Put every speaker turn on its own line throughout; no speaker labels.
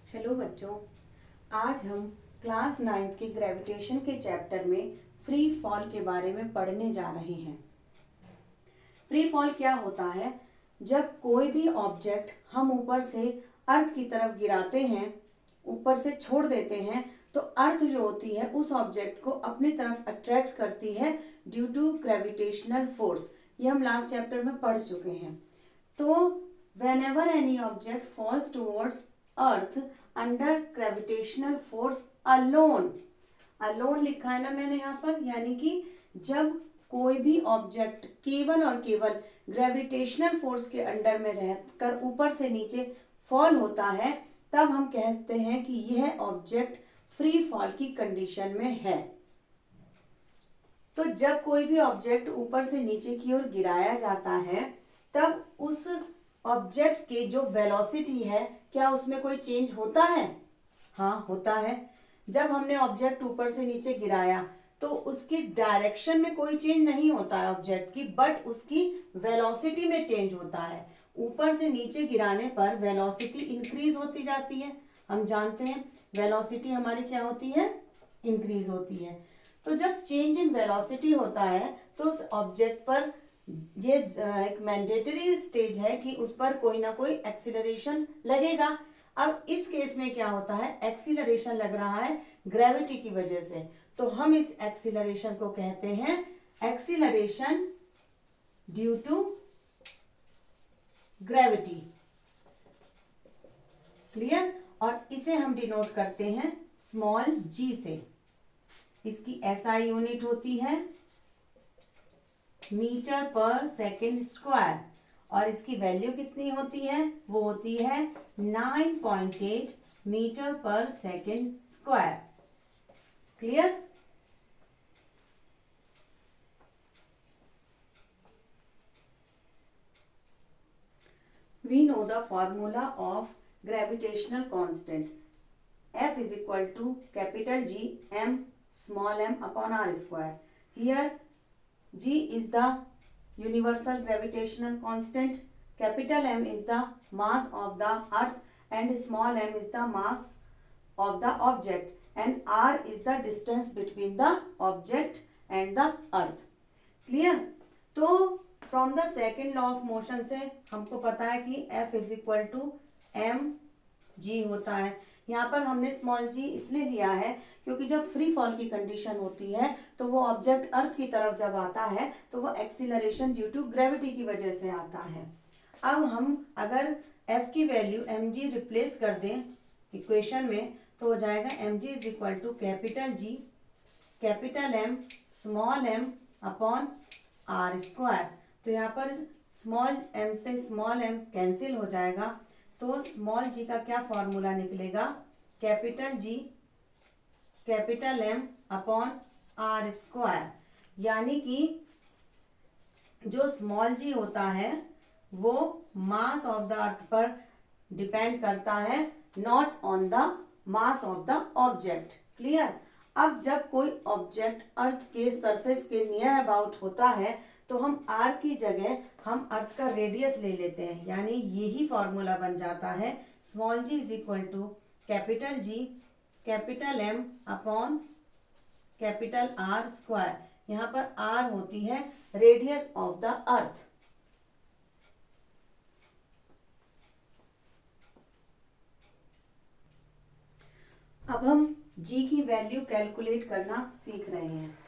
Hello बच्चों, आज हम क्लास 9th के ग्रेविटेशन के चैप्टर में फ्री फॉल के बारे में पढ़ने जा रहे हैं। फ्री फॉल क्या होता है? जब कोई भी ऑब्जेक्ट हम ऊपर से अर्थ की तरफ गिराते हैं, ऊपर से छोड़ देते हैं, तो अर्थ जो होती है उस ऑब्जेक्ट को अपनी तरफ अट्रैक्ट करती है ड्यू टू ग्रेविटेशनल फोर्स। ये हम लास्ट चैप्टर में पढ़ चुके हैं। तो whenever any object falls towards earth under gravitational force alone, alone लिखा है ना मैंने यहाँ पर, यानी कि जब कोई भी ऑब्जेक्ट केवल और केवल ग्रेविटेशनल फोर्स के अंडर में रहकर ऊपर से नीचे फॉल होता है, तब हम कहते हैं कि यह ऑब्जेक्ट फ्री फॉल की कंडीशन में है। तो जब कोई भी ऑब्जेक्ट ऊपर से नीचे की ओर गिराया जाता है, तब उस ऑब्जेक्ट के जो वेलोसिटी है, क्या उसमें कोई चेंज होता है? हाँ, होता है। जब हमने ऑब्जेक्ट ऊपर से नीचे गिराया तो उसकी डायरेक्शन में कोई चेंज नहीं होता है ऑब्जेक्ट की, बट उसकी वेलोसिटी में चेंज होता है। ऊपर से नीचे गिराने पर वेलोसिटी इंक्रीज होती जाती है। हम जानते हैं वेलोसिटी हमारी क्या होती है? इंक्रीज होती है। तो जब चेंज इन वेलोसिटी होता है तो उस ऑब्जेक्ट पर ये एक मैंडेटरी स्टेज है कि उस पर कोई ना कोई एक्सीलरेशन लगेगा। अब इस केस में क्या होता है? एक्सीलरेशन लग रहा है ग्रेविटी की वजह से, तो हम इस एक्सीलरेशन को कहते हैं acceleration due to gravity. Clear? और इसे हम डिनोट करते हैं स्मॉल जी से। इसकी एसआई यूनिट होती है मीटर पर सेकेंड स्क्वायर, और इसकी वैल्यू कितनी होती है? वो होती है 9.8 मीटर पर second square. Clear? We know the formula of gravitational constant. F is equal to capital G m small m upon r square. Here G is the universal gravitational constant, capital M is the mass of the earth, and small m is the mass of the object, and r is the distance between the object and the earth. Clear? तो from the second law of motion से हमको पता है कि F is equal to m g होता है। यहाँ पर हमने स्मॉल जी इसलिए लिया है क्योंकि जब फ्री फॉल की कंडीशन होती है तो वो ऑब्जेक्ट अर्थ की तरफ जब आता है तो वो एक्सीलरेशन ड्यू टू ग्रेविटी की वजह से आता है। अब हम अगर F की वैल्यू एम जी रिप्लेस कर दें इक्वेशन में, तो हो जाएगा m g is equal to capital G capital M small m upon r square. तो यहाँ पर स्मॉल एम से स्मॉल एम कैंसिल हो जाएगा, तो स्मॉल जी का क्या फॉर्मूला निकलेगा? Capital G capital M upon r square. यानी कि जो स्मॉल जी होता है वो मास ऑफ द अर्थ पर डिपेंड करता है, not on the mass of the object. Clear? अब जब कोई ऑब्जेक्ट अर्थ के सरफेस के नियर अबाउट होता है तो हम आर की जगह हम अर्थ का रेडियस ले लेते हैं, यानी यही फॉर्मूला बन जाता है small ji is equal to capital G capital M upon capital R square. यहाँ पर आर होती है रेडियस ऑफ द अर्थ। अब हम जी की वैल्यू कैलकुलेट करना सीख रहे हैं।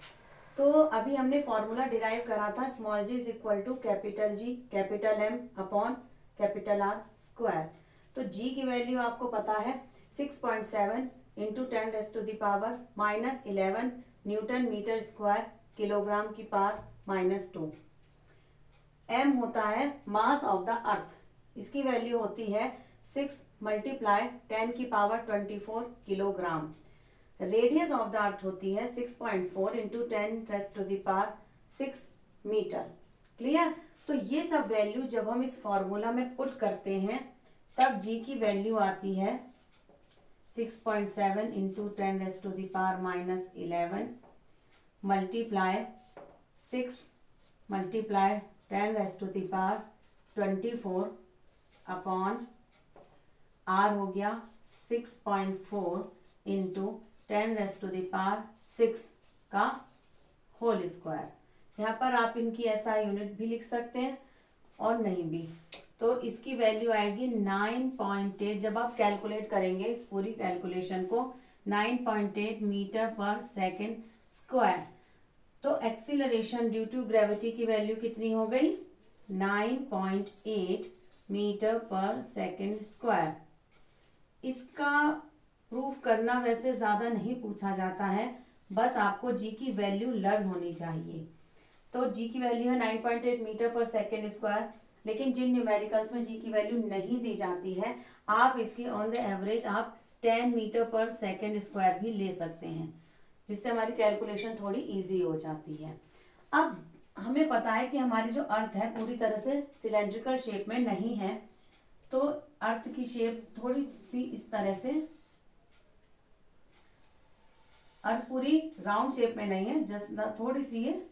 तो अभी हमने फॉर्मूला डिराइव करा था small ji is equal to capital G capital M upon capital R square. तो जी की वैल्यू आपको पता है 6.7 into 10⁻⁻11 newton metre square kilogram की पावर -2। एम होता है मास ऑफ द अर्थ, इसकी वैल्यू होती है 6 मल्टीप्लाई 10 की power 24 kilogram. Radius of the अर्थ होती है 6.4 इंटू 10⁻6 मीटर। क्लियर? तो ये सब वैल्यू जब हम इस फॉर्मूला में पुट करते हैं तब जी की वैल्यू आती है 6.7 into 10⁻11 multiply 6 multiply 10⁻24 upon r हो गया 6.4 इंटू 10⁻⁶ का होल स्क्वायर। यहाँ पर आप इनकी SI यूनिट भी लिख सकते हैं और नहीं भी। तो इसकी वैल्यू आएगी 9.8। जब आप कैलकुलेट करेंगे इस पूरी कैलकुलेशन को 9.8 मीटर पर सेकेंड स्क्वायर। तो एक्सीलरेशन ड्यू टू ग्रेविटी की वैल्यू कितनी हो गई? 9.8 मीटर पर सेकेंड स्क्वायर। इसका प्रूफ करना वैसे ज़्यादा नहीं पूछा जाता है, बस आपको जी की वैल्यू लर्न होनी चाहिए। तो जी की वैल्यू है 9.8 मीटर पर सेकेंड स्क्वायर, लेकिन जिन न्यूमेरिकल्स में जी की वैल्यू नहीं दी जाती है, आप इसके ऑन द एवरेज आप 10 मीटर पर सेकेंड स्क्वायर भी ले सकते हैं, जिससे हमारी कैलकुलेशन थोड़ी इजी हो जाती है। अब हमें पता है कि हमारी जो अर्थ है पूरी तरह से सिलेंड्रिकल शेप में नहीं है, तो अर्थ की शेप थोड़ी सी इस तरह से, अर्थ पूरी राउंड शेप में नहीं है, जस्ट थोड़ी सी ये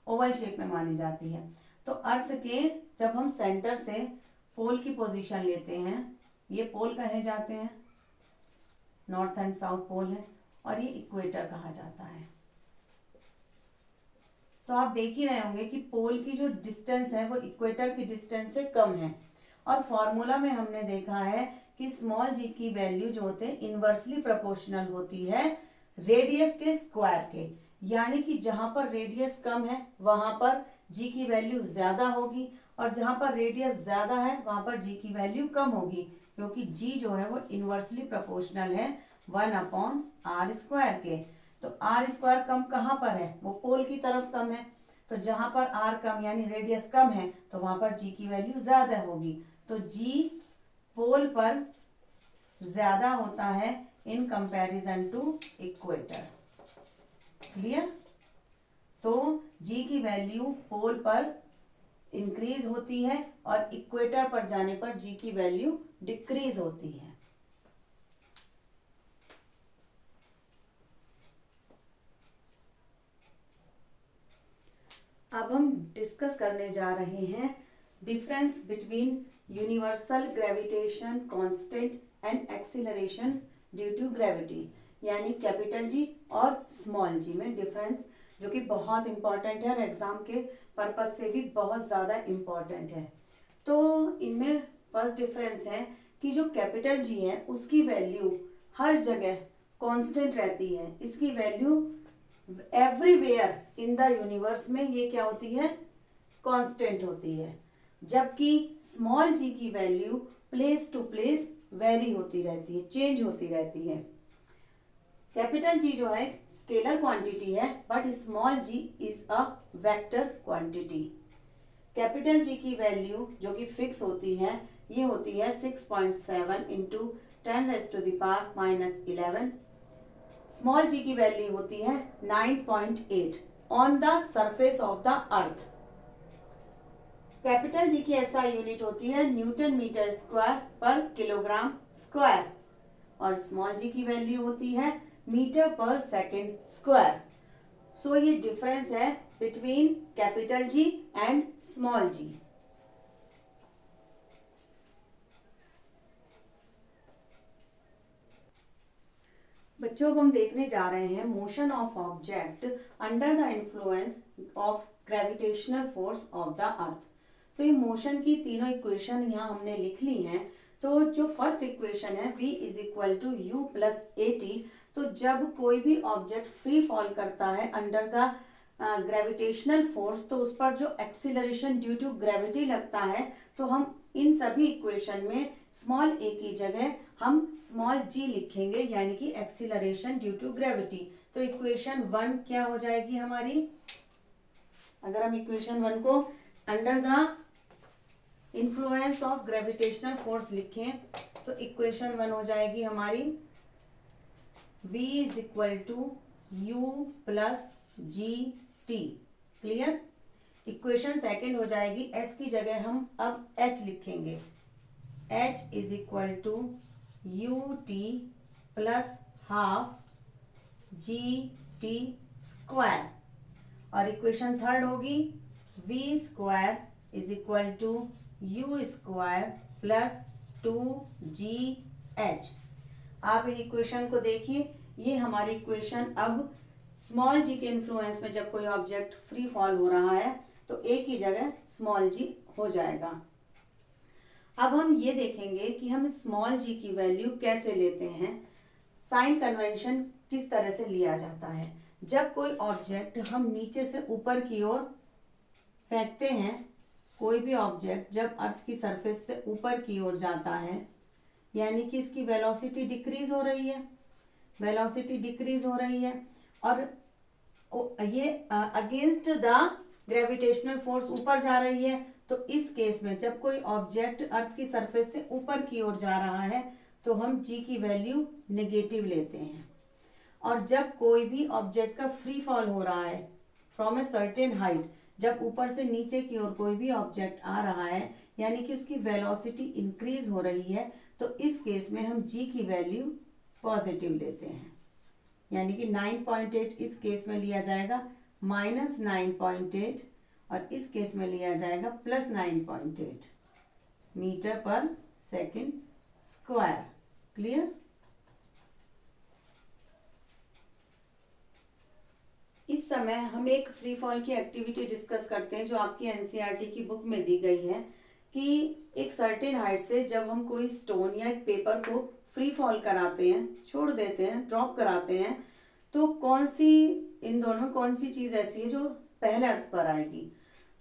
ओवल शेप में मानी जाती है। तो अर्थ के जब हम सेंटर से पोल की पोजीशन लेते हैं, ये पोल कहे जाते हैं, नॉर्थ एंड साउथ पोल है, और ये इक्वेटर कहा जाता है। तो आप देख ही रहे होंगे कि पोल की जो डिस्टेंस है वो इक्वेटर की डिस्टेंस से कम है। और फॉर्मूला में हमने देखा है कि स्मॉल जी की वैल्यू जो होते हैं इनवर्सली प्रोपोर्शनल होती है रेडियस के स्क्वायर के, यानी कि जहां पर रेडियस कम है वहां पर जी की वैल्यू ज्यादा होगी, और जहां पर रेडियस ज्यादा है वहां पर जी की वैल्यू कम होगी, क्योंकि जी जो है वो इनवर्सली प्रोपोर्शनल है 1/r² के। तो आर स्क्वायर कम कहाँ पर है? वो पोल की तरफ कम है। तो जहां पर आर कम यानी रेडियस कम है तो वहां पर जी की वैल्यू ज्यादा होगी। तो जी पोल पर ज्यादा होता है in comparison to equator. Clear? तो जी की वैल्यू पोल पर इंक्रीज होती है और इक्वेटर पर जाने पर जी की वैल्यू डिक्रीज होती है। अब हम डिस्कस करने जा रहे हैं difference between universal gravitation constant and acceleration due to gravity, यानी कैपिटल जी और स्मॉल जी में डिफरेंस, जो कि बहुत इंपॉर्टेंट है और एग्जाम के पर्पज से भी बहुत ज़्यादा इम्पॉर्टेंट है। तो इनमें फर्स्ट डिफरेंस है कि जो कैपिटल जी है उसकी वैल्यू हर जगह कांस्टेंट रहती है। इसकी value everywhere in the universe में ये क्या होती है? कांस्टेंट होती है। जबकि स्मॉल जी की value place to place vary होती रहती है, चेंज होती रहती है। कैपिटल जी जो है स्केलर क्वांटिटी है, but small ji is a vector quantity. Capital G की वैल्यू जो कि फिक्स होती है, ये होती है 6.7 इंटू 10⁻⁻11। स्मॉल जी की वैल्यू होती है 9.8 on the surface of the earth. Capital G की SI यूनिट होती है न्यूटन मीटर स्क्वायर पर किलोग्राम स्क्वायर, और स्मॉल जी की वैल्यू होती है मीटर पर सेकेंड स्क्वायर। सो ये डिफरेंस है between capital G and small G. बच्चों, अब हम देखने जा रहे हैं motion of object under the influence of gravitational force of the earth. तो ये मोशन की तीनों इक्वेशन यहाँ हमने लिख ली हैं। तो जो फर्स्ट इक्वेशन है v = u + at, तो जब कोई भी ऑब्जेक्ट फ्री फॉल करता है अंडर द ग्रेविटेशनल फोर्स, तो उस पर जो एक्सीलरेशन ड्यू टू ग्रेविटी लगता है, तो हम इन सभी इक्वेशन में स्मॉल a की जगह हम स्मॉल g लिखेंगे, यानी कि एक्सीलरेशन ड्यू टू ग्रेविटी। तो इक्वेशन 1 क्या हो जाएगी हमारी? अगर हम इक्वेशन 1 को under the influence of gravitational force लिखें तो इक्वेशन 1 हो जाएगी हमारी v = u + gt। Clear? Equation second हो जाएगी, s की जगह हम अब h लिखेंगे, h = ut + ½ gt²। और इक्वेशन थर्ड होगी v² = u² + 2gh²। h। आप इन इक्वेशन को देखिए, ये हमारी इक्वेशन अब स्मॉल जी के इन्फ्लुएंस में जब कोई ऑब्जेक्ट फ्री फॉल हो रहा है तो a की जगह स्मॉल जी हो जाएगा। अब हम ये देखेंगे कि हम स्मॉल जी की वैल्यू कैसे लेते हैं। साइन कन्वेंशन किस तरह से लिया जाता है। जब कोई ऑब्जेक्ट हम नीचे से ऊपर की ओर फेंकते हैं, कोई भी ऑब्जेक्ट जब अर्थ की सरफेस से ऊपर की ओर जाता है, यानी कि इसकी वेलोसिटी डिक्रीज हो रही है, वेलोसिटी डिक्रीज हो रही है और ये अगेंस्ट द ग्रेविटेशनल फोर्स ऊपर जा रही है। तो इस केस में जब कोई ऑब्जेक्ट अर्थ की सरफेस से ऊपर की ओर जा रहा है तो हम जी की वैल्यू नेगेटिव लेते हैं। और जब कोई भी ऑब्जेक्ट का फ्री फॉल हो रहा है फ्रॉम ए सर्टेन हाइट, जब ऊपर से नीचे की ओर कोई भी ऑब्जेक्ट आ रहा है यानी कि उसकी वेलोसिटी इंक्रीज हो रही है, तो इस केस में हम जी की वैल्यू पॉजिटिव लेते हैं। यानी कि 9.8 इस केस में लिया जाएगा -9.8 और इस केस में लिया जाएगा +9.8 मीटर पर सेकेंड स्क्वायर। क्लियर? इस समय हम एक फ्री फॉल की एक्टिविटी डिस्कस करते हैं जो आपकी एनसीईआरटी की बुक में दी गई है कि एक सर्टेन हाइट से जब हम कोई स्टोन या एक पेपर को फ्री फॉल कराते हैं, छोड़ देते हैं, ड्रॉप कराते हैं, तो इन दोनों में कौन सी चीज़ ऐसी है जो पहले अर्थ पर आएगी।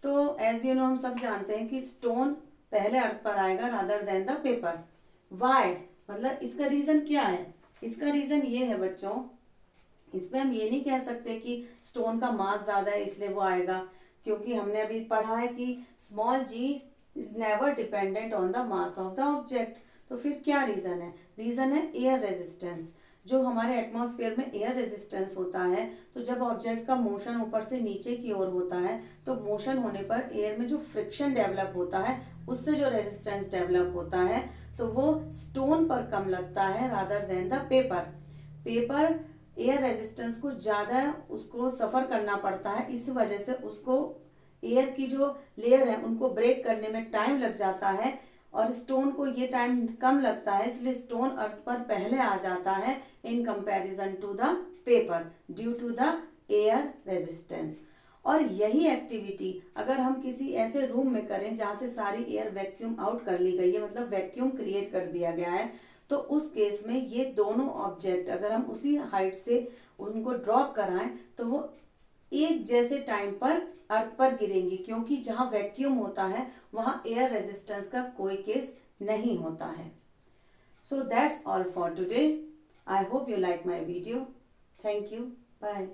तो एज यू नो हम सब जानते हैं कि स्टोन पहले अर्थ पर आएगा rather than the paper. Why मतलब इसका रीज़न क्या है? इसका रीज़न ये है बच्चों, इसमें हम ये नहीं कह सकते कि स्टोन का मास ज़्यादा है इसलिए वो आएगा, क्योंकि हमने अभी पढ़ा है कि small ji is never dependent on the mass of the object. तो फिर क्या रीज़न है? रीज़न है एयर रेजिस्टेंस। जो हमारे एटमॉस्फेयर में एयर रेजिस्टेंस होता है, तो जब ऑब्जेक्ट का मोशन ऊपर से नीचे की ओर होता है तो मोशन होने पर एयर में जो फ्रिक्शन डेवलप होता है उससे जो रेजिस्टेंस डेवलप होता है तो वो स्टोन पर कम लगता है rather than the paper. Paper air resistance को ज़्यादा उसको सफ़र करना पड़ता है, इस वजह से उसको एयर की जो लेयर है उनको ब्रेक करने में टाइम लग जाता है और स्टोन को ये टाइम कम लगता है, इसलिए स्टोन अर्थ पर पहले आ जाता है in comparison to the paper due to the air resistance. और यही एक्टिविटी अगर हम किसी ऐसे रूम में करें जहाँ से सारी एयर वैक्यूम आउट कर ली गई है, मतलब वैक्यूम क्रिएट कर दिया गया है, तो उस केस में ये दोनों ऑब्जेक्ट अगर हम उसी हाइट से उनको ड्रॉप कराएं तो वो एक जैसे टाइम पर अर्थ पर गिरेंगी, क्योंकि जहाँ वैक्यूम होता है वहाँ एयर रेजिस्टेंस का कोई केस नहीं होता है। So that's all for today. I hope you like my video. Thank you. Bye.